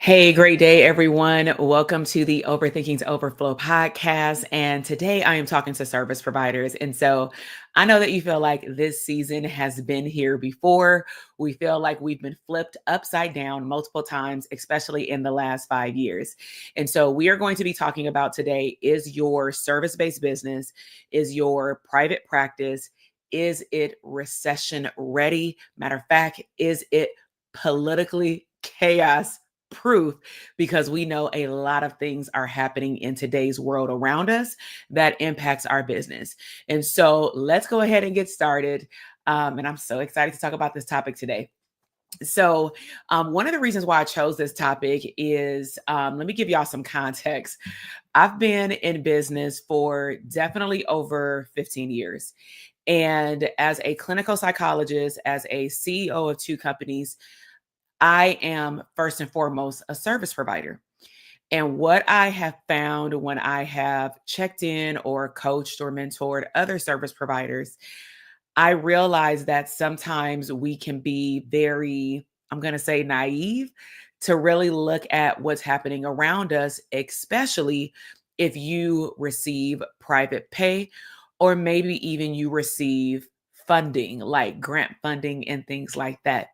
Hey, great day, everyone. Welcome to the Overthinking's Overflow podcast. And today I am talking to service providers. And so I know that you feel like this season has been here before. We feel like we've been flipped upside down multiple times, especially in the last 5 years. And so we are going to be talking about today, is your service based business, is your private practice, is it recession ready? Matter of fact, is it politically chaos proof, because we know a lot of things are happening in today's world around us that impacts our business. And so let's go ahead and get started. And I'm so excited to talk about this topic today. One of the reasons why I chose this topic is let me give y'all some context. I've been in business for definitely over 15 years. And as a clinical psychologist, as a CEO of two companies, I am first and foremost a service provider. And what I have found when I have checked in or coached or mentored other service providers, I realize that sometimes we can be very, I'm going to say, naive to really look at what's happening around us, especially if you receive private pay or maybe even you receive funding like grant funding and things like that.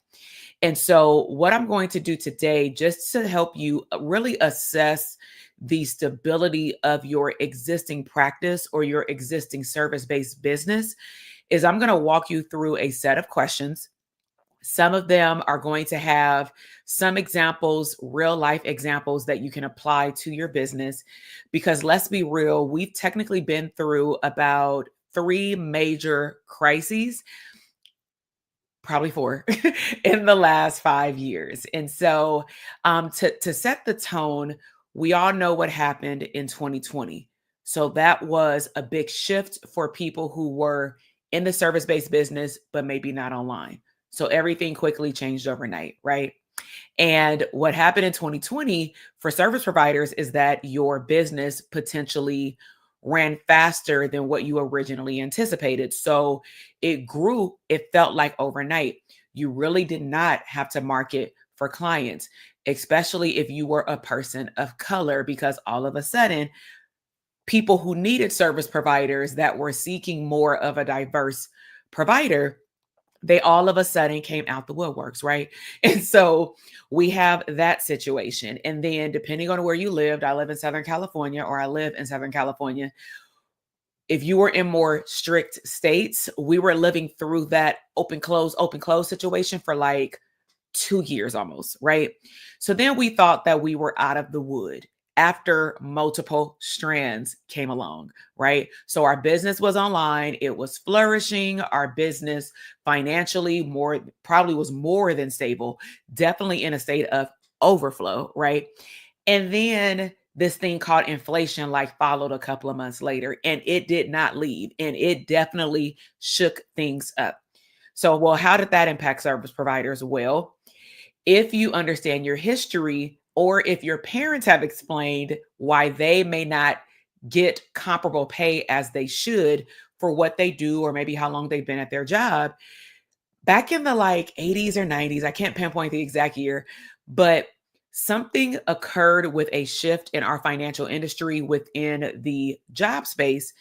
And so, what I'm going to do today, just to help you really assess the stability of your existing practice or your existing service based business, is I'm going to walk you through a set of questions. Some of them are going to have some examples, real life examples that you can apply to your business. Because let's be real, we've technically been through about three major crises, probably four, in the last 5 years. And so, to set the tone, we all know what happened in 2020. So that was a big shift for people who were in the service based business, but maybe not online. So everything quickly changed overnight, right? And what happened in 2020 for service providers is that your business potentially ran faster than what you originally anticipated. So it grew, it felt like overnight. You really did not have to market for clients, especially if you were a person of color, because all of a sudden, people who needed service providers that were seeking more of a diverse provider, they all of a sudden came out the woodworks, right? And so we have that situation. And then depending on where you lived, I live in Southern California or I live in Southern California. If you were in more strict states, we were living through that open, close situation for like 2 years almost, right? So then we thought that we were out of the wood after multiple strands came along, right? So our business was online, it was flourishing. Our business financially more probably was more than stable, definitely in a state of overflow, right? And then this thing called inflation like followed a couple of months later, and it did not leave, and it definitely shook things up. So, well, how did that impact service providers? Well, if you understand your history, or if your parents have explained why they may not get comparable pay as they should for what they do, or maybe how long they've been at their job, back in the like 80s or 90s, I can't pinpoint the exact year, but something occurred with a shift in our financial industry within the job space,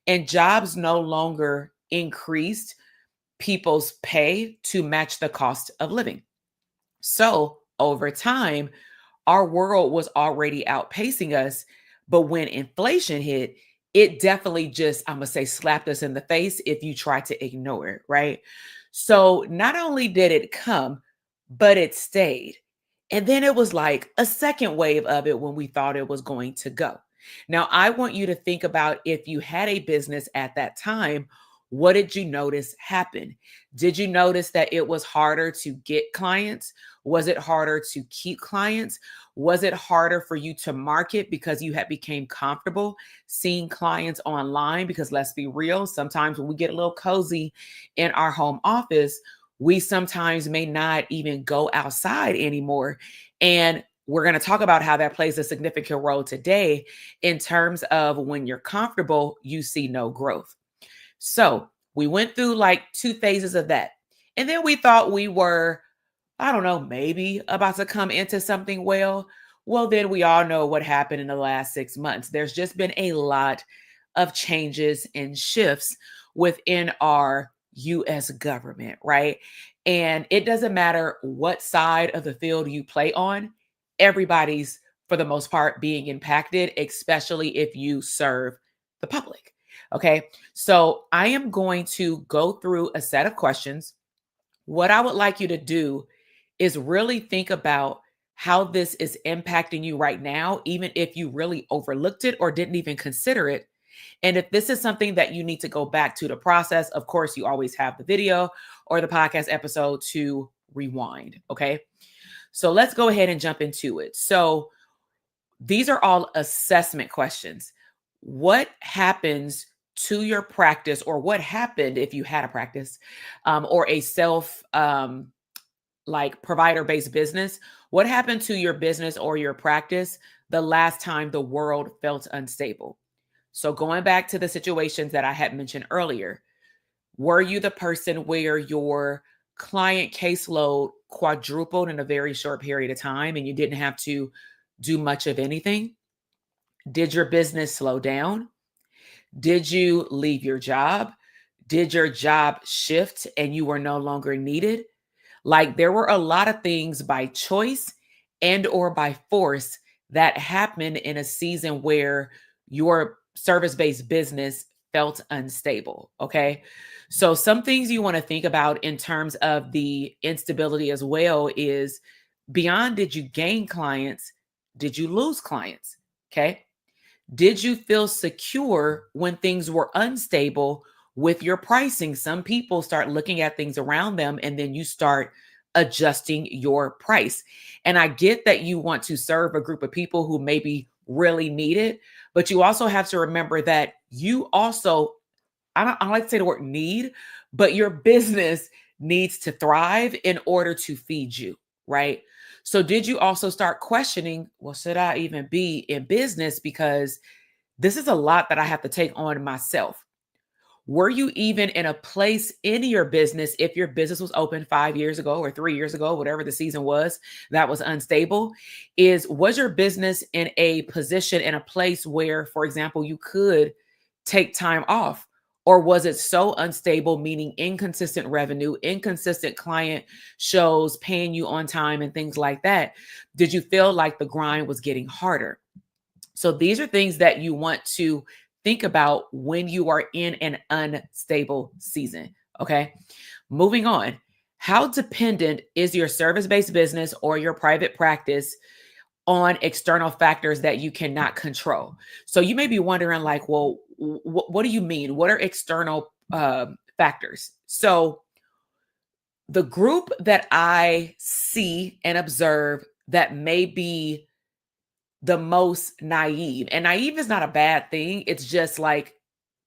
and jobs no longer increased people's pay to match the cost of living. So over time, our world was already outpacing us. But when inflation hit, it definitely just, I'm going to say, slapped us in the face if you try to ignore it, right? So not only did it come, but it stayed. And then it was like a second wave of it when we thought it was going to go. Now, I want you to think about, if you had a business at that time, what did you notice happen? Did you notice that it was harder to get clients? Was it harder to keep clients? Was it harder for you to market because you had became comfortable seeing clients online? Because let's be real, sometimes when we get a little cozy in our home office, we sometimes may not even go outside anymore. And we're going to talk about how that plays a significant role today in terms of when you're comfortable, you see no growth. So we went through like two phases of that. And then we thought we were I don't know, maybe about to come into something well, then we all know what happened in the last 6 months. There's just been a lot of changes and shifts within our US government, right? And it doesn't matter what side of the field you play on, everybody's, for the most part, being impacted, especially if you serve the public. Okay. So I am going to go through a set of questions. What I would like you to do is really think about how this is impacting you right now, even if you really overlooked it or didn't even consider it. And if this is something that you need to go back to the process, of course, you always have the video or the podcast episode to rewind. Okay. So let's go ahead and jump into it. So these are all assessment questions. What happens to your practice, or what happened if you had a practice, or a self like provider based business? What happened to your business or your practice the last time the world felt unstable? So, going back to the situations that I had mentioned earlier, were you the person where your client caseload quadrupled in a very short period of time and you didn't have to do much of anything? Did your business slow down? Did you leave your job? Did your job shift and you were no longer needed? Like, there were a lot of things by choice and or by force that happened in a season where your service-based business felt unstable, okay? So some things you want to think about in terms of the instability as well is, beyond did you gain clients, did you lose clients? Okay? Did you feel secure when things were unstable with your pricing? Some people start looking at things around them and then you start adjusting your price. And I get that you want to serve a group of people who maybe really need it, but you also have to remember that you also, I don't like to say the word need, but your business needs to thrive in order to feed you, right? So did you also start questioning, well, should I even be in business? Because this is a lot that I have to take on myself. Were you even in a place in your business, if your business was open 5 years ago or 3 years ago, whatever the season was that was unstable? Was your business in a position, in a place where, for example, you could take time off? Or was it so unstable, meaning inconsistent revenue, inconsistent client shows, paying you on time, and things like that? Did you feel like the grind was getting harder? So these are things that you want to think about when you are in an unstable season. Okay. Moving on. How dependent is your service based business or your private practice on external factors that you cannot control? So you may be wondering, like, well, what do you mean? What are external factors? So the group that I see and observe that may be the most naive. And naive is not a bad thing. It's just like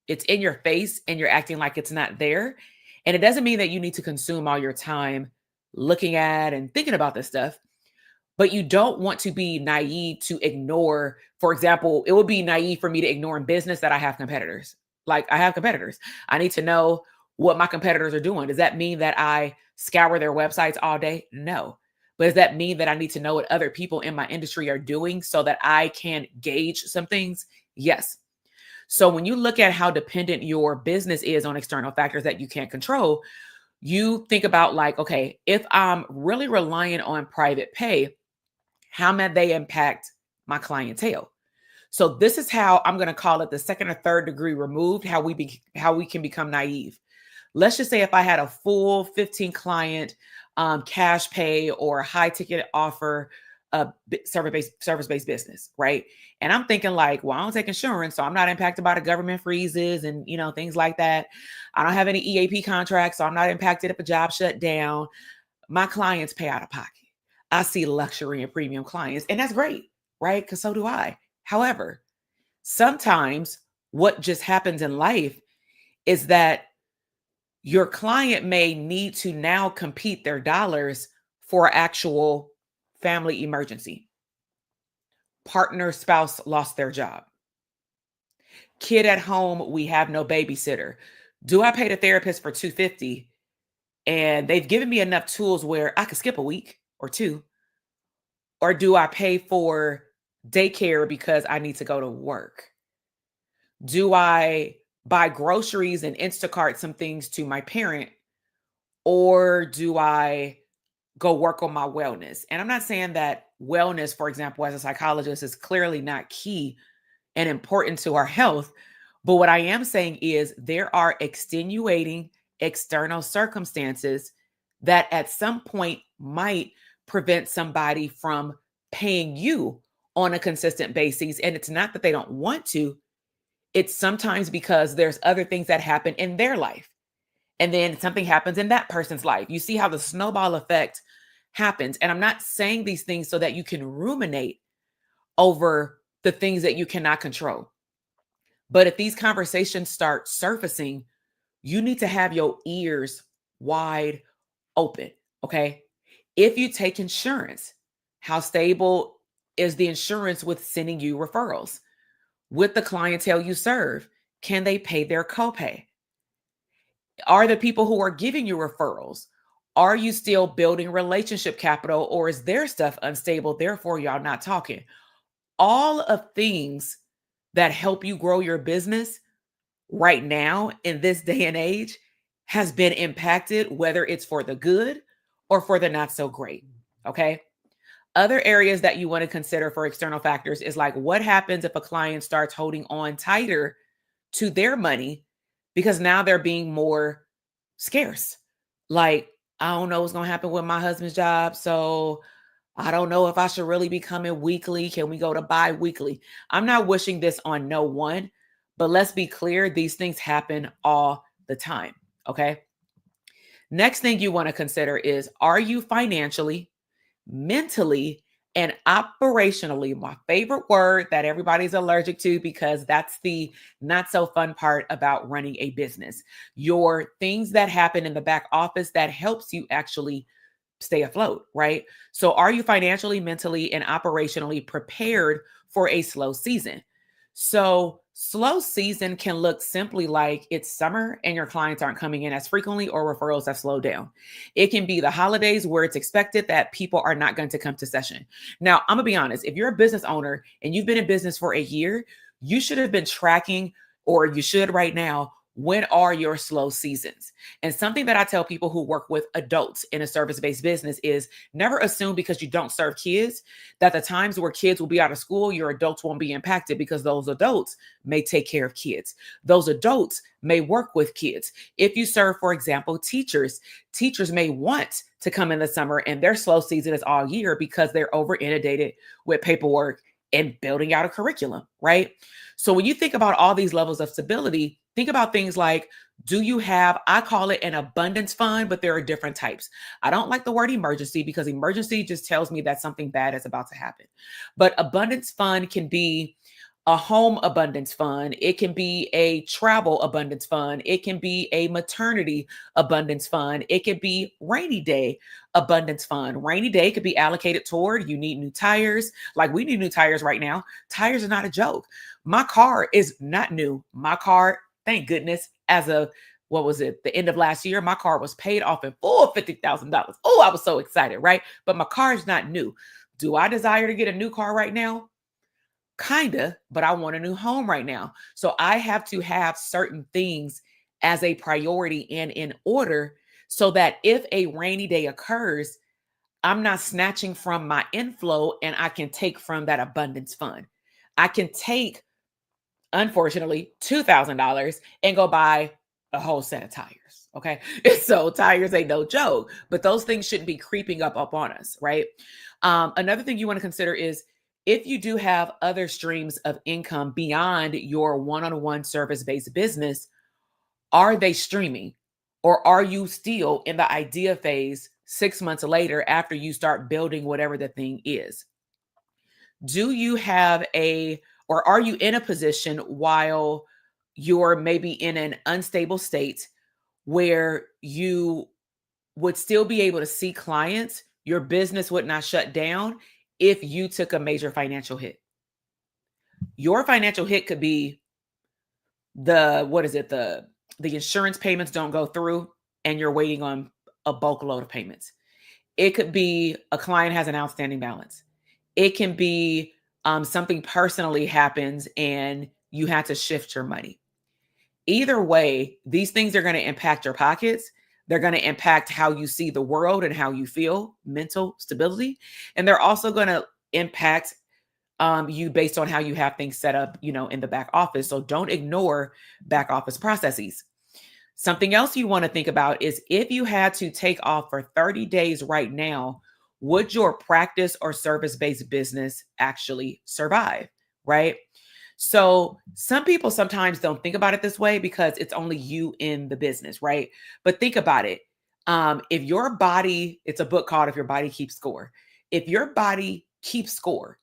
it's in your face and you're acting like it's not there. And it doesn't mean that you need to consume all your time looking at and thinking about this stuff, but you don't want to be naive to ignore. For example, it would be naive for me to ignore in business that I have competitors. Like, I have competitors. I need to know what my competitors are doing. Does that mean that I scour their websites all day? No. But does that mean that I need to know what other people in my industry are doing so that I can gauge some things? Yes. So when you look at how dependent your business is on external factors that you can't control, you think about, like, okay, if I'm really reliant on private pay, how may they impact my clientele? So this is how I'm going to call it the second or third degree removed, how we can become naive. Let's just say if I had a full 15 client cash pay or high ticket offer service based business, right? And I'm thinking, like, well, I don't take insurance, so I'm not impacted by the government freezes and things like that. I don't have any EAP contracts, so I'm not impacted if a job shut down. My clients pay out of pocket. I see luxury and premium clients, and that's great, right? Because so do I. However, sometimes what just happens in life is that your client may need to now compete their dollars for actual family emergency. Partner, spouse lost their job. Kid at home, we have no babysitter. Do I pay the therapist for 250 and they've given me enough tools where I could skip a week or two, or do I pay for daycare because I need to go to work? Do I buy groceries and Instacart some things to my parent, or do I go work on my wellness? And I'm not saying that wellness, for example, as a psychologist, is clearly not key and important to our health. But what I am saying is there are extenuating external circumstances that at some point might prevent somebody from paying you on a consistent basis. And it's not that they don't want to, it's sometimes because there's other things that happen in their life. And then something happens in that person's life. You see how the snowball effect happens. And I'm not saying these things so that you can ruminate over the things that you cannot control. But if these conversations start surfacing, you need to have your ears wide open. Okay. If you take insurance, how stable is the insurance with sending you referrals? With the clientele you serve, can they pay their copay? Are the people who are giving you referrals, are you still building relationship capital, or is their stuff unstable? Therefore, y'all not talking. All of things that help you grow your business right now in this day and age has been impacted, whether it's for the good or for the not so great. Okay. Other areas that you want to consider for external factors is like, what happens if a client starts holding on tighter to their money because now they're being more scarce? Like, I don't know what's going to happen with my husband's job. So I don't know if I should really be coming weekly. Can we go to bi-weekly? I'm not wishing this on no one, but let's be clear. These things happen all the time. Okay. Next thing you want to consider is, are you financially, mentally, and operationally, my favorite word that everybody's allergic to because that's the not so fun part about running a business. Your things that happen in the back office that helps you actually stay afloat, right? So are you financially, mentally, and operationally prepared for a slow season? So slow season can look simply like it's summer and your clients aren't coming in as frequently, or referrals have slowed down. It can be the holidays where it's expected that people are not going to come to session. Now, I'm gonna be honest, if you're a business owner and you've been in business for a year, you should have been tracking, or you should right now, when are your slow seasons? And something that I tell people who work with adults in a service-based business is, never assume because you don't serve kids that the times where kids will be out of school, your adults won't be impacted, because those adults may take care of kids. Those adults may work with kids. If you serve, for example, teachers may want to come in the summer and their slow season is all year because they're over inundated with paperwork and building out a curriculum, right? So when you think about all these levels of stability, think about things like, do you have, I call it an abundance fund, but there are different types. I don't like the word emergency because emergency just tells me that something bad is about to happen. But abundance fund can be a home abundance fund. It can be a travel abundance fund. It can be a maternity abundance fund. It could be rainy day abundance fund. Rainy day could be allocated toward, you need new tires. Like, we need new tires right now. Tires are not a joke. My car is not new. My car, thank goodness, as of, what was it, the end of last year, my car was paid off in full, $50,000. Oh, I was so excited, right? But my car is not new. Do I desire to get a new car right now? Kinda, but I want a new home right now. So I have to have certain things as a priority and in order, so that if a rainy day occurs, I'm not snatching from my inflow and I can take from that abundance fund. I can take, unfortunately, $2,000 and go buy a whole set of tires. Okay. So tires ain't no joke, but those things shouldn't be creeping up on us, right? Another thing you want to consider is, if you do have other streams of income beyond your one-on-one service-based business, are they streaming? Or are you still in the idea phase 6 months later after you start building whatever the thing is? Do you have or are you in a position while you're maybe in an unstable state where you would still be able to see clients, your business would not shut down if you took a major financial hit? Your financial hit could be the, what is it, the insurance payments don't go through and you're waiting on a bulk load of payments. It could be a client has an outstanding balance. It can be something personally happens and you had to shift your money. Either way, these things are going to impact your pockets. They're going to impact how you see the world and how you feel, mental stability. And they're also going to impact you based on how you have things set up, in the back office. So don't ignore back office processes. Something else you want to think about is if you had to take off for 30 days right now, would your practice or service based business actually survive? Right. So some people sometimes don't think about it this way because it's only you in the business, right? But think about it. If your body, it's a book called If Your Body Keeps Score. If your body keeps score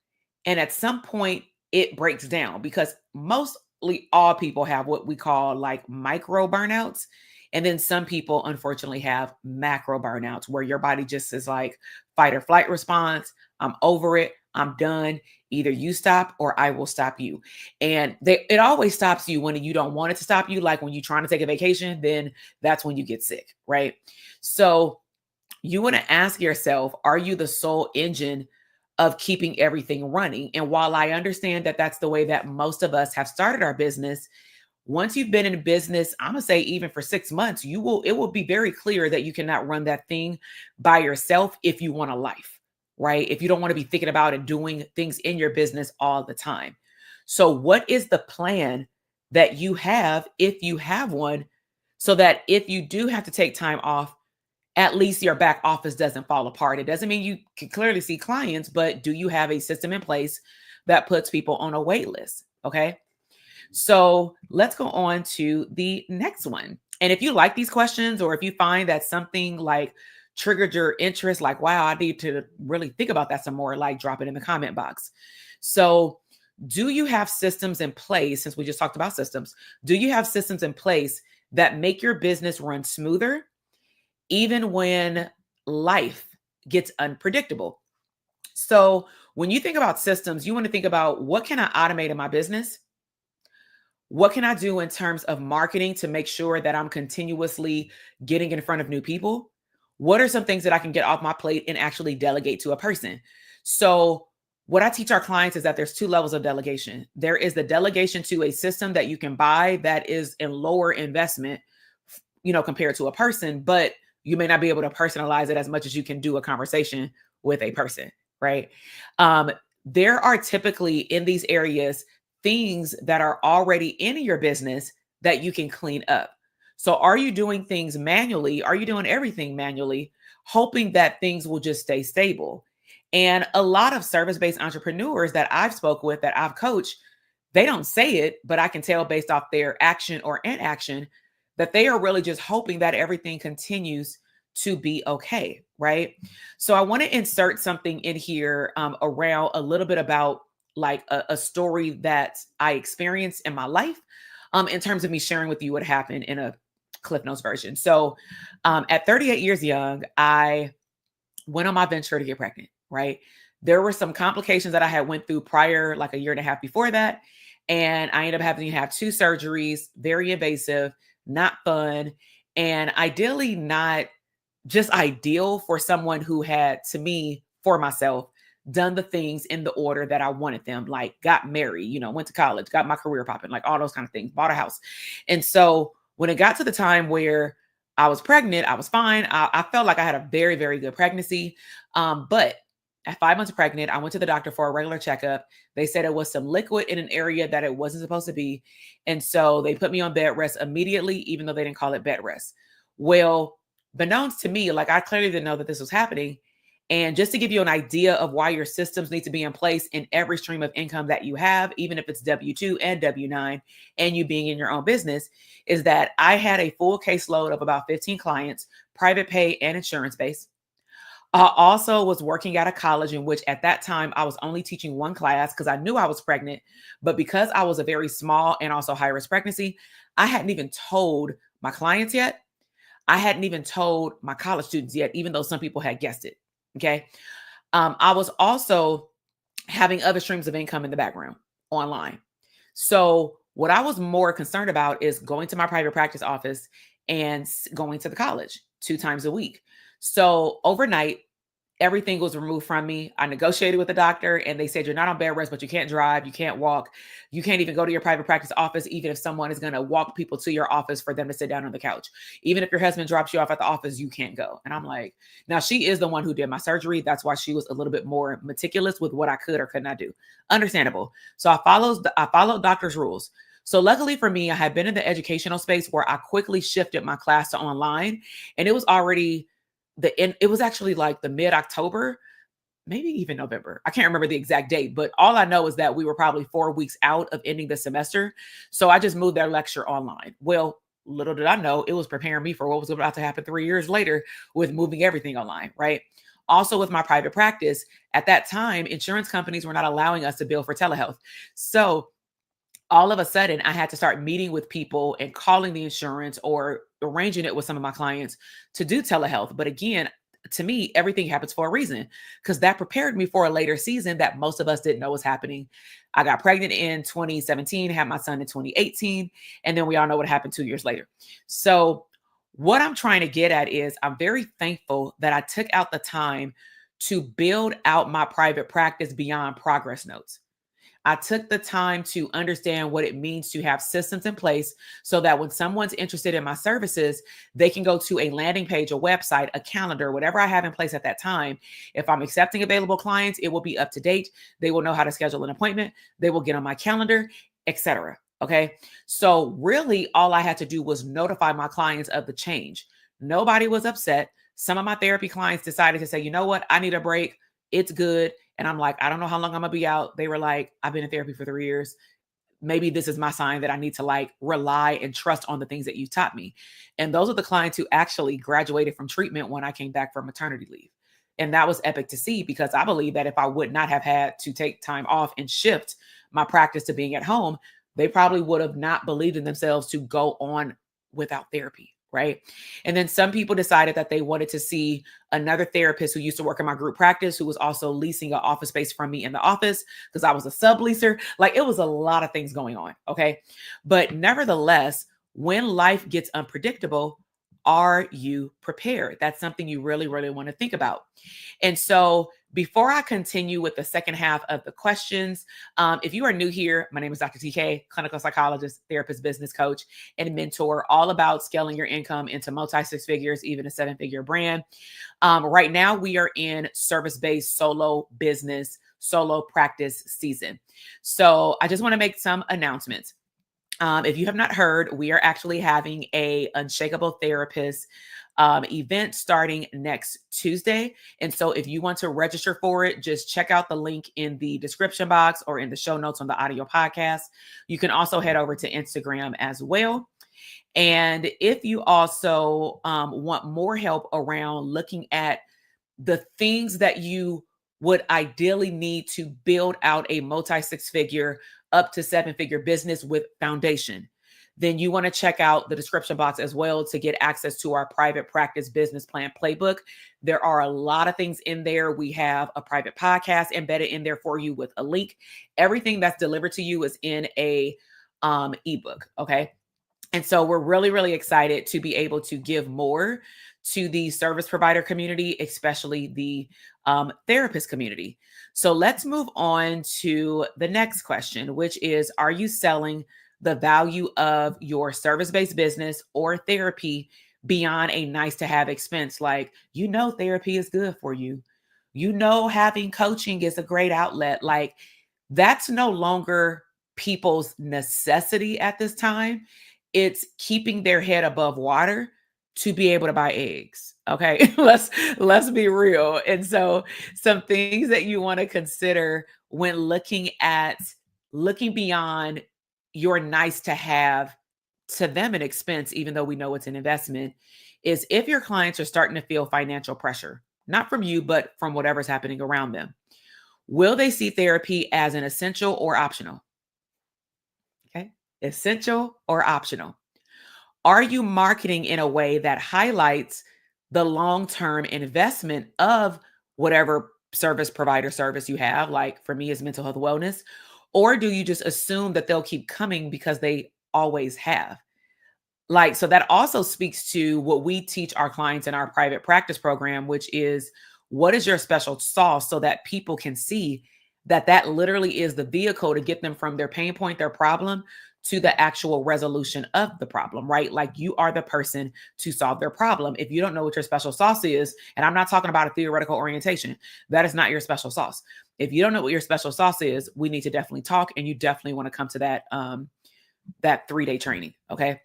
and at some point it breaks down, because mostly all people have what we call like micro burnouts. And then some people unfortunately have macro burnouts where your body just is like fight or flight response. I'm over it. I'm done. Either you stop or I will stop you. And it always stops you when you don't want it to stop you. Like when you're trying to take a vacation, then that's when you get sick, right? So you want to ask yourself, are you the sole engine of keeping everything running? And while I understand that that's the way that most of us have started our business, once you've been in business, I'm gonna say even for 6 months, it will be very clear that you cannot run that thing by yourself if you want a life, right? If you don't want to be thinking about and doing things in your business all the time. So what is the plan that you have, if you have one, so that if you do have to take time off, at least your back office doesn't fall apart? It doesn't mean you can clearly see clients, but do you have a system in place that puts people on a wait list? Okay. So let's go on to the next one. And if you like these questions, or if you find that something like triggered your interest, like, wow, I need to really think about that some more, like drop it in the comment box. So, do you have systems in place? Since we just talked about systems, do you have systems in place that make your business run smoother, even when life gets unpredictable? So, when you think about systems, you want to think about, what can I automate in my business? What can I do in terms of marketing to make sure that I'm continuously getting in front of new people? What are some things that I can get off my plate and actually delegate to a person? So, what I teach our clients is that there's two levels of delegation. There is the delegation to a system that you can buy that is in lower investment, compared to a person, but you may not be able to personalize it as much as you can do a conversation with a person, right? Um, there are typically in these areas things that are already in your business that you can clean up. So are you doing things manually? Are you doing everything manually, hoping that things will just stay stable? And a lot of service-based entrepreneurs that I've spoke with, that I've coached, they don't say it, but I can tell based off their action or inaction that they are really just hoping that everything continues to be okay, right? So I want to insert something in here around a little bit about like a story that I experienced in my life, in terms of me sharing with you what happened in a Cliff Notes version. So at 38 years young, I went on my venture to get pregnant, right? There were some complications that I had went through prior, like a year and a half before that. And I ended up having to have two surgeries, very invasive, not fun, and ideally not just ideal for someone who had, to me, for myself, done the things in the order that I wanted them, like got married, went to college, got my career popping, like all those kind of things, bought a house. And so when it got to the time where I was pregnant, I was fine. I felt like I had a very, very good pregnancy. But at 5 months pregnant, I went to the doctor for a regular checkup. They said it was some liquid in an area that it wasn't supposed to be. And so they put me on bed rest immediately, even though they didn't call it bed rest. Well, beknownst to me, like I clearly didn't know that this was happening. And just to give you an idea of why your systems need to be in place in every stream of income that you have, even if it's W-2 and W-9, and you being in your own business, is that I had a full caseload of about 15 clients, private pay and insurance based. I also was working at a college in which at that time I was only teaching one class because I knew I was pregnant. But because I was a very small and also high risk pregnancy, I hadn't even told my clients yet. I hadn't even told my college students yet, even though some people had guessed it. Okay. I was also having other streams of income in the background online. So what I was more concerned about is going to my private practice office and going to the college. 2 times a week. So overnight, everything was removed from me. I negotiated with the doctor and they said, you're not on bed rest, but you can't drive, you can't walk, you can't even go to your private practice office, even if someone is going to walk people to your office for them to sit down on the couch. Even if your husband drops you off at the office, you can't go. And I'm like, now she is the one who did my surgery. That's why she was a little bit more meticulous with what I could or could not do. Understandable. So I followed doctor's rules. So luckily for me, I had been in the educational space where I quickly shifted my class to online, and it was already it was actually like the mid-October, maybe even November. I can't remember the exact date, but all I know is that we were probably 4 weeks out of ending the semester. So I just moved their lecture online. Well, little did I know it was preparing me for what was about to happen 3 years later with moving everything online, right? Also, with my private practice, at that time, insurance companies were not allowing us to bill for telehealth. So all of a sudden I had to start meeting with people and calling the insurance or arranging it with some of my clients to do telehealth. But again, to me, everything happens for a reason because that prepared me for a later season that most of us didn't know was happening. I got pregnant in 2017, had my son in 2018, and then we all know what happened 2 years later. So, what I'm trying to get at is I'm very thankful that I took out the time to build out my private practice beyond progress notes. I took the time to understand what it means to have systems in place so that when someone's interested in my services, they can go to a landing page, a website, a calendar, whatever I have in place at that time. If I'm accepting available clients, it will be up to date. They will know how to schedule an appointment. They will get on my calendar, etc. Okay. So really all I had to do was notify my clients of the change. Nobody was upset. Some of my therapy clients decided to say, you know what? I need a break. It's good. And I'm like, I don't know how long I'm gonna be out. They were like, I've been in therapy for 3 years. Maybe this is my sign that I need to like rely and trust on the things that you taught me. And those are the clients who actually graduated from treatment when I came back from maternity leave. And that was epic to see because I believe that if I would not have had to take time off and shift my practice to being at home, they probably would have not believed in themselves to go on without therapy. Right. And then some people decided that they wanted to see another therapist who used to work in my group practice, who was also leasing an office space from me in the office because I was a subleaser. Like it was a lot of things going on. Okay. But nevertheless, when life gets unpredictable, are you prepared? That's something you really, really want to think about. And so before I continue with the second half of the questions, if you are new here, my name is Dr. TK, clinical psychologist, therapist, business coach, and mentor, all about scaling your income into multi six figures, even a seven-figure brand. Right now, we are in service-based solo business, solo practice season. So I just want to make some announcements. If you have not heard, we are actually having a Unshakable Therapist event starting next Tuesday. And so if you want to register for it, just check out the link in the description box or in the show notes on the audio podcast. You can also head over to Instagram as well. And if you also want more help around looking at the things that you would ideally need to build out a multi six figure up to seven figure business with foundation, then you want to check out the description box as well to get access to our private practice business plan playbook. There are a lot of things in there. We have a private podcast embedded in there for you with a link. Everything that's delivered to you is in a ebook. Okay. And so we're really, really excited to be able to give more to the service provider community, especially the therapist community. So let's move on to the next question, which is, are you selling the value of your service-based business or therapy beyond a nice to have expense? Like, therapy is good for you. Having coaching is a great outlet. Like, that's no longer people's necessity at this time. It's keeping their head above water to be able to buy eggs. Okay. Let's be real. And so some things that you want to consider when looking beyond your nice to have to them an expense, even though we know it's an investment, is if your clients are starting to feel financial pressure, not from you, but from whatever's happening around them. Will they see therapy as an essential or optional? Okay. Essential or optional? Are you marketing in a way that highlights the long-term investment of whatever service provider service you have? Like for me, is mental health wellness. Or do you just assume that they'll keep coming because they always have? Like, so that also speaks to what we teach our clients in our private practice program, which is what is your special sauce so that people can see that that literally is the vehicle to get them from their pain point, their problem, to the actual resolution of the problem, right? Like you are the person to solve their problem. If you don't know what your special sauce is, and I'm not talking about a theoretical orientation, that is not your special sauce. If you don't know what your special sauce is, we need to definitely talk, and you definitely want to come to that 3-day training. Okay.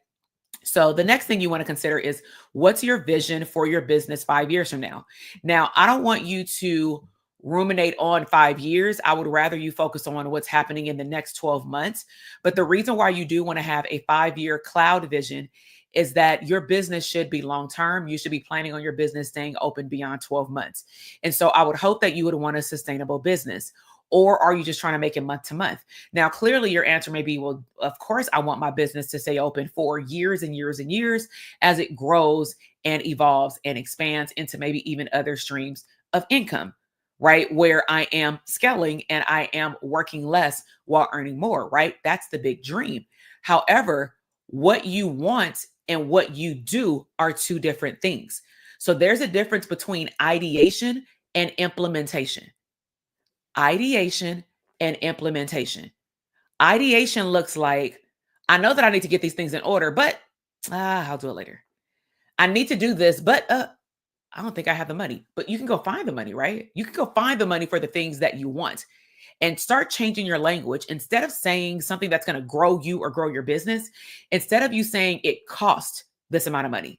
So the next thing you want to consider is what's your vision for your business 5 years from now? Now, I don't want you to ruminate on 5 years. I would rather you focus on what's happening in the next 12 months. But the reason why you do want to have a 5-year cloud vision is that your business should be long term. You should be planning on your business staying open beyond 12 months. And so I would hope that you would want a sustainable business. Or are you just trying to make it month to month? Now, clearly your answer may be, well, of course, I want my business to stay open for years and years and years as it grows and evolves and expands into maybe even other streams of income, right? Where I am scaling and I am working less while earning more, right? That's the big dream. However, what you want and what you do are two different things. So there's a difference between ideation and implementation. Ideation and implementation. Ideation looks like, I know that I need to get these things in order, but I'll do it later. I need to do this, but I don't think I have the money. But you can go find the money, right? You can go find the money for the things that you want and start changing your language. Instead of saying something that's going to grow you or grow your business, instead of you saying it costs this amount of money,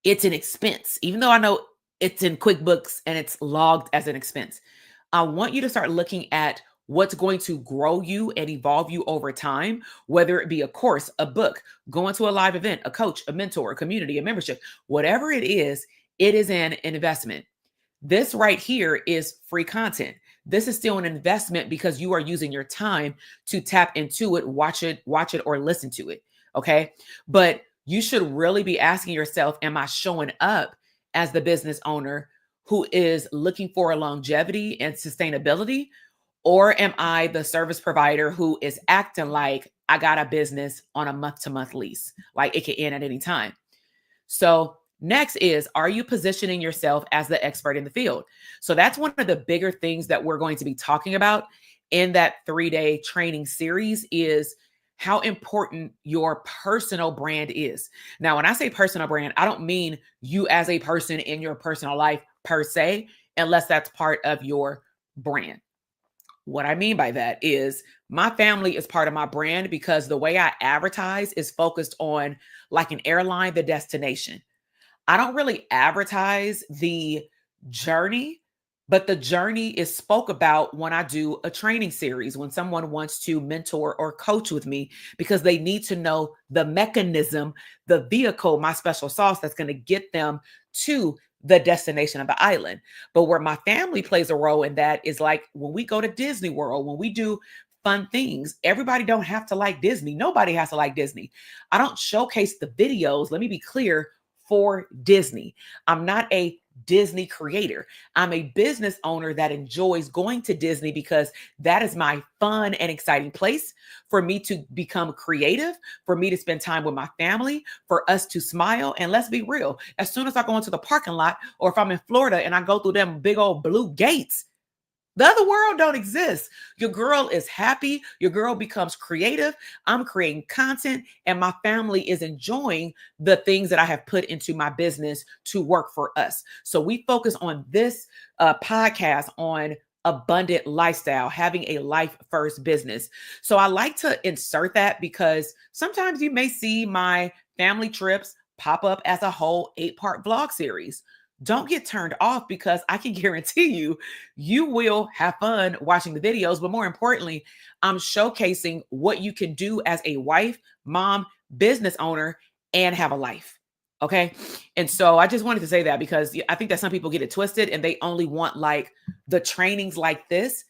it's an expense, even though I know it's in QuickBooks and it's logged as an expense. I want you to start looking at what's going to grow you and evolve you over time, whether it be a course, a book, going to a live event, a coach, a mentor, a community, a membership, whatever it is an investment. This right here is free content. This is still an investment because you are using your time to tap into it, watch it, or listen to it. Okay. But you should really be asking yourself, am I showing up as the business owner who is looking for longevity and sustainability? Or am I the service provider who is acting like I got a business on a month-to-month lease, like it can end at any time? So next is, are you positioning yourself as the expert in the field? So that's one of the bigger things that we're going to be talking about in that 3-day training series is how important your personal brand is. Now, when I say personal brand, I don't mean you as a person in your personal life per se, unless that's part of your brand. What I mean by that is my family is part of my brand because the way I advertise is focused on, like an airline, the destination. I don't really advertise the journey, but the journey is spoke about when I do a training series, when someone wants to mentor or coach with me, because they need to know the mechanism, the vehicle, my special sauce that's going to get them to the destination of the island. But where my family plays a role in that is like when we go to Disney World, when we do fun things, everybody don't have to like Disney. Nobody has to like Disney. I don't showcase the videos. Let me be clear, for Disney. I'm not a Disney creator. I'm a business owner that enjoys going to Disney because that is my fun and exciting place for me to become creative, for me to spend time with my family, for us to smile. And let's be real, as soon as I go into the parking lot, or if I'm in Florida and I go through them big old blue gates, the other world don't exist. Your girl is happy. Your girl becomes creative. I'm creating content and my family is enjoying the things that I have put into my business to work for us. So we focus on this podcast on abundant lifestyle, having a life first business. So I like to insert that because sometimes you may see my family trips pop up as a whole 8-part vlog series. Don't get turned off because I can guarantee you, you will have fun watching the videos. But more importantly, I'm showcasing what you can do as a wife, mom, business owner, and have a life. Okay. And so I just wanted to say that because I think that some people get it twisted and they only want like the trainings like this.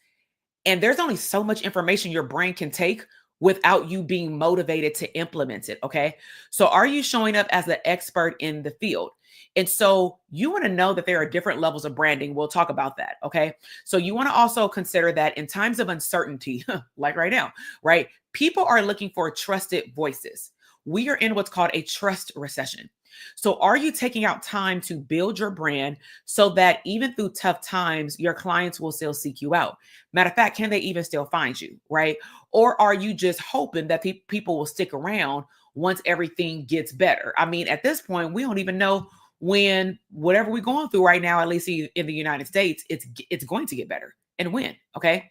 And there's only so much information your brain can take without you being motivated to implement it. Okay. So are you showing up as the expert in the field? And so you want to know that there are different levels of branding. We'll talk about that. Okay. So you want to also consider that in times of uncertainty, like right now, right? People are looking for trusted voices. we are in what's called a trust recession. So, are you taking out time to build your brand so that even through tough times, your clients will still seek you out? Matter of fact, can they even still find you, right? Or are you just hoping that people will stick around once everything gets better? I mean, at this point, we don't even know when whatever we're going through right now, at least in the United States, it's going to get better and when. Okay.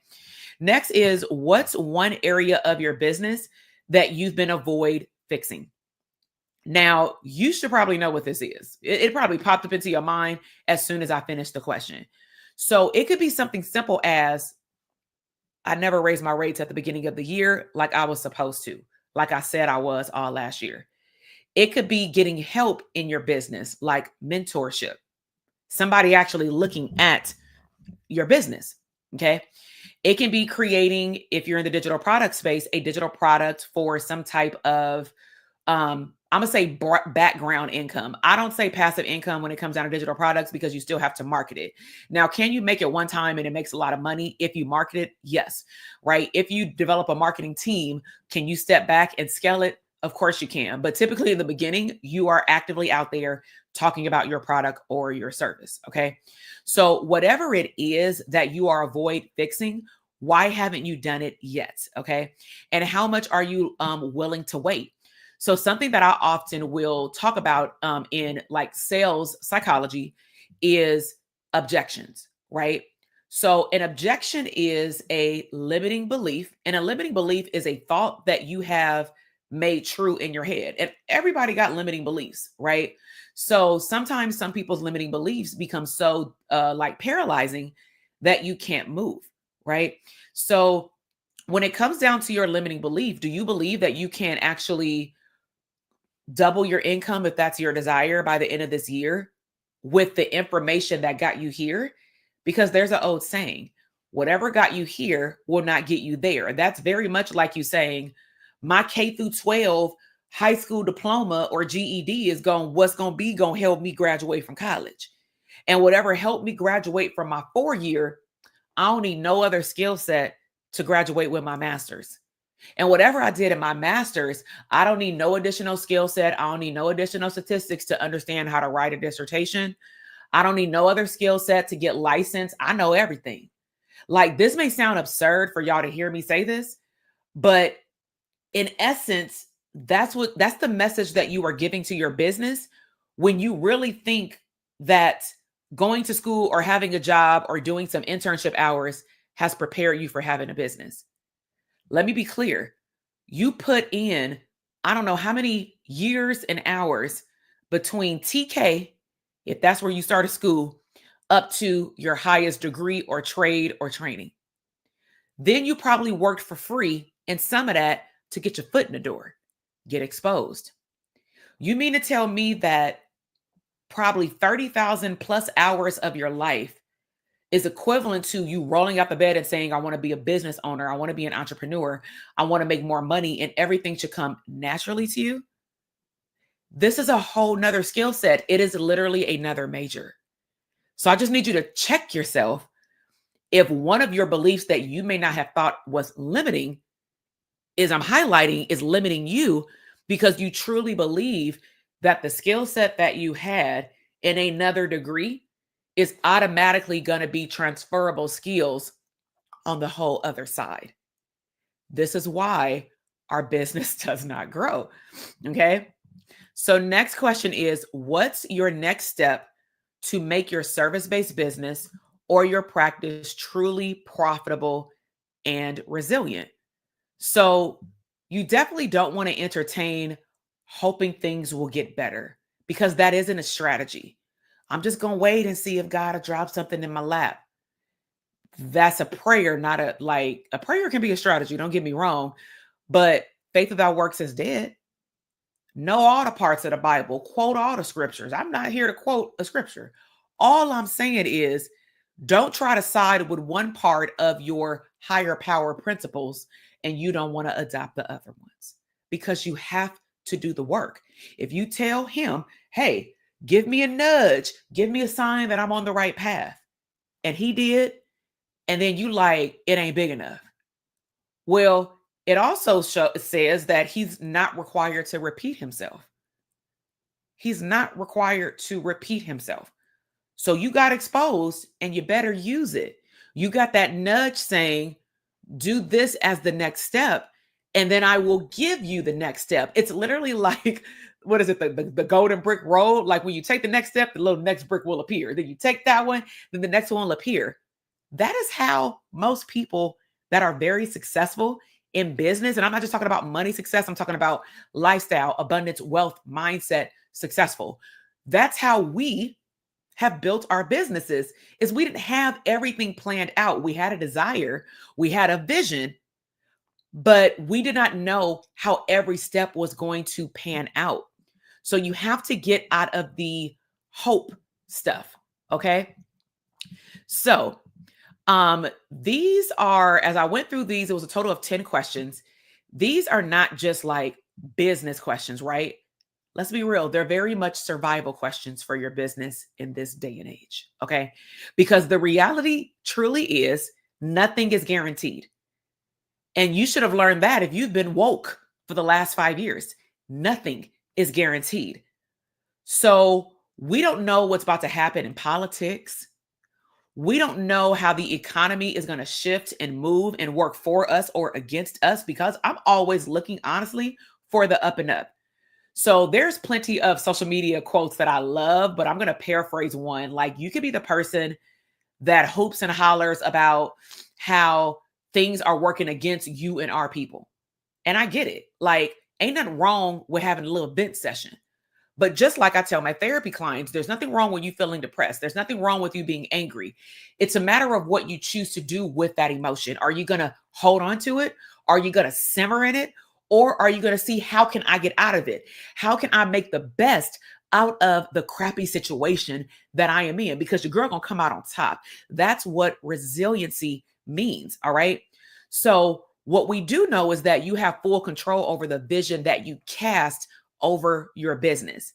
Next is, what's one area of your business that you've been avoid fixing? Now, you should probably know what this is. It probably popped up into your mind as soon as I finished the question. So it could be something simple as, I never raised my rates at the beginning of the year like I was supposed to, like I said I was all last year. It could be getting help in your business, like mentorship, somebody actually looking at your business. Okay. It can be creating, if you're in the digital product space, a digital product for some type of, I'm gonna say background income. I don't say passive income when it comes down to digital products, because you still have to market it. Now, can you make it one time and it makes a lot of money if you market it? Yes, right. If you develop a marketing team, can you step back and scale it? Of course you can. But typically in the beginning, you are actively out there talking about your product or your service. Okay. So whatever it is that you are avoid fixing, why haven't you done it yet? Okay. And how much are you willing to wait? So something that I often will talk about in like sales psychology is objections, right? So an objection is a limiting belief, and a limiting belief is a thought that you have made true in your head. And everybody got limiting beliefs, right? So sometimes some people's limiting beliefs become so like paralyzing that you can't move, right? So when it comes down to your limiting belief, do you believe that you can actually double your income, if that's your desire, by the end of this year with the information that got you here? Because there's an old saying, whatever got you here will not get you there. That's very much like you saying, my K through 12 high school diploma or GED is what's going to be going to help me graduate from college. And whatever helped me graduate from my 4 year, I don't need no other skill set to graduate with my master's. And whatever I did in my master's, I don't need no additional skill set. I don't need no additional statistics to understand how to write a dissertation. I don't need no other skill set to get licensed. I know everything. Like, this may sound absurd for y'all to hear me say this, but in essence, that's the message that you are giving to your business when you really think that going to school or having a job or doing some internship hours has prepared you for having a business. Let me be clear. You put in, I don't know how many years and hours between TK, if that's where you started school, up to your highest degree or trade or training. Then you probably worked for free and some of that to get your foot in the door, get exposed. You mean to tell me that probably 30,000 plus hours of your life is equivalent to you rolling out the bed and saying, I want to be a business owner, I want to be an entrepreneur, I want to make more money, and everything should come naturally to you? This is a whole nother skill set. It is literally another major. So I just need you to check yourself if one of your beliefs that you may not have thought was limiting I'm highlighting is limiting you, because you truly believe that the skill set that you had in another degree is automatically going to be transferable skills on the whole other side. This is why our business does not grow. Okay. So, next question is, what's your next step to make your service based business or your practice truly profitable and resilient? So, you definitely don't want to entertain hoping things will get better, because that isn't a strategy. I'm just going to wait and see if God will drop something in my lap. That's a prayer, not a prayer can be a strategy. Don't get me wrong, but faith without works is dead. Know all the parts of the Bible, quote all the scriptures. I'm not here to quote a scripture. All I'm saying is, don't try to side with one part of your higher power principles and you don't want to adopt the other ones, because you have to do the work. If you tell him, hey, give me a nudge, give me a sign that I'm on the right path, and he did, and then you like, it ain't big enough. Well, It also says that he's not required to repeat himself. He's not required to repeat himself. So you got exposed and you better use it. You got that nudge saying, do this as the next step, and then I will give you the next step. It's literally like, what is it, the golden brick road? Like when you take the next step, the little next brick will appear. Then you take that one, then the next one will appear. That is how most people that are very successful in business, and I'm not just talking about money success, I'm talking about lifestyle, abundance, wealth, mindset, successful. That's how we have built our businesses, is we didn't have everything planned out. We had a desire, we had a vision, but we did not know how every step was going to pan out. So you have to get out of the hope stuff, okay? So, these are, as I went through these, it was a total of 10 questions. These are not just like business questions, right? Let's be real. They're very much survival questions for your business in this day and age. Okay. Because the reality truly is nothing is guaranteed. And you should have learned that if you've been woke for the last 5 years. Nothing is guaranteed. So we don't know what's about to happen in politics. We don't know how the economy is going to shift and move and work for us or against us, because I'm always looking, honestly, for the up and up. So there's plenty of social media quotes that I love, but I'm going to paraphrase one. Like, you could be the person that hoops and hollers about how things are working against you and our people. And I get it. Like, ain't nothing wrong with having a little vent session. But just like I tell my therapy clients, there's nothing wrong with you feeling depressed. There's nothing wrong with you being angry. It's a matter of what you choose to do with that emotion. Are you going to hold on to it? Are you going to simmer in it? Or are you going to see, how can I get out of it? How can I make the best out of the crappy situation that I am in? Because your girl going to come out on top. That's what resiliency means. All right. So what we do know is that you have full control over the vision that you cast over your business,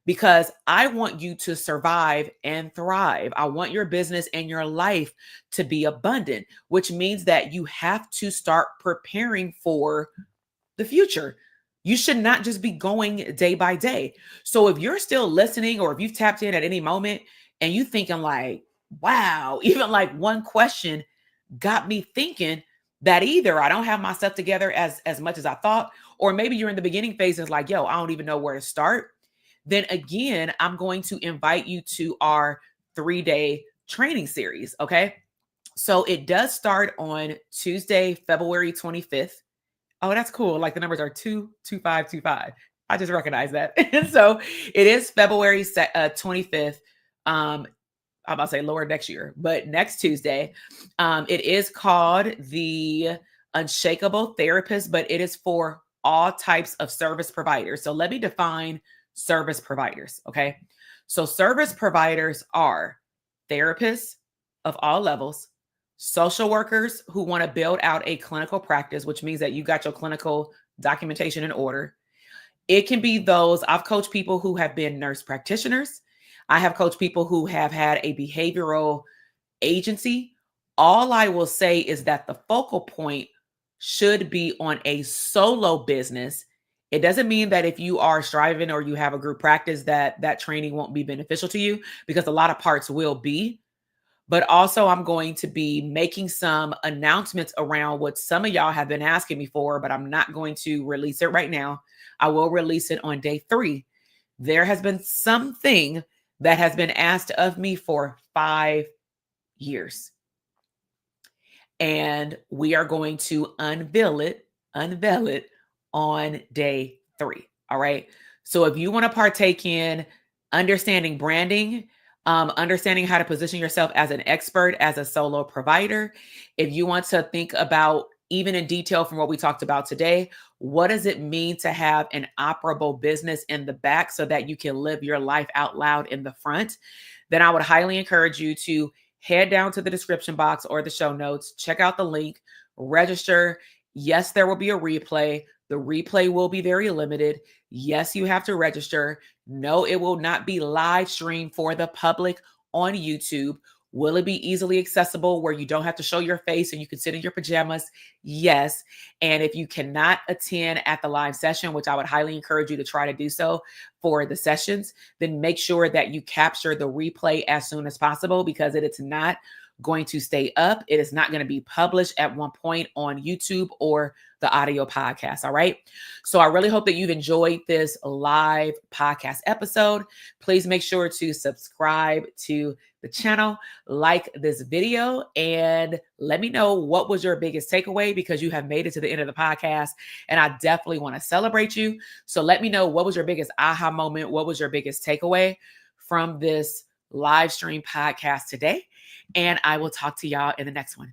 because I want you to survive and thrive. I want your business and your life to be abundant, which means that you have to start preparing for the future. You should not just be going day by day. So if you're still listening, or if you've tapped in at any moment and you thinking like, wow, even like one question got me thinking that either I don't have my stuff together as much as I thought, or maybe you're in the beginning phases like, yo, I don't even know where to start. Then again, I'm going to invite you to our 3-day training series. Okay. So it does start on Tuesday, February 25th. Oh, that's cool. Like the numbers are 22525. I just recognize that. And so it is February 25th. I'm about to say lower next year, but next Tuesday. It is called the Unshakable Therapist, but it is for all types of service providers. So let me define service providers. Okay. So service providers are therapists of all levels, social workers who want to build out a clinical practice, which means that you got your clinical documentation in order. It can be those, I've coached people who have been nurse practitioners. I have coached people who have had a behavioral agency. All I will say is that the focal point should be on a solo business. It doesn't mean that if you are striving or you have a group practice that training won't be beneficial to you, because a lot of parts will be. But also, I'm going to be making some announcements around what some of y'all have been asking me for, but I'm not going to release it right now. I will release it on day 3. There has been something that has been asked of me for 5 years. And we are going to unveil it on day 3. All right. So if you want to partake in understanding branding, understanding how to position yourself as an expert, as a solo provider, if you want to think about, even in detail from what we talked about today, what does it mean to have an operable business in the back so that you can live your life out loud in the front, then I would highly encourage you to head down to the description box or the show notes, check out the link, register. Yes, there will be a replay. The replay will be very limited. Yes, you have to register. No, it will not be live streamed for the public on YouTube. Will it be easily accessible where you don't have to show your face and you can sit in your pajamas? Yes. And if you cannot attend at the live session, which I would highly encourage you to try to do so for the sessions, then make sure that you capture the replay as soon as possible, because it is not going to stay up. It is not going to be published at one point on YouTube or the audio podcast. All right. So I really hope that you've enjoyed this live podcast episode. Please make sure to subscribe to the channel, like this video, and let me know what was your biggest takeaway, because you have made it to the end of the podcast and I definitely want to celebrate you. So let me know, what was your biggest aha moment? What was your biggest takeaway from this live stream podcast today? And I will talk to y'all in the next one.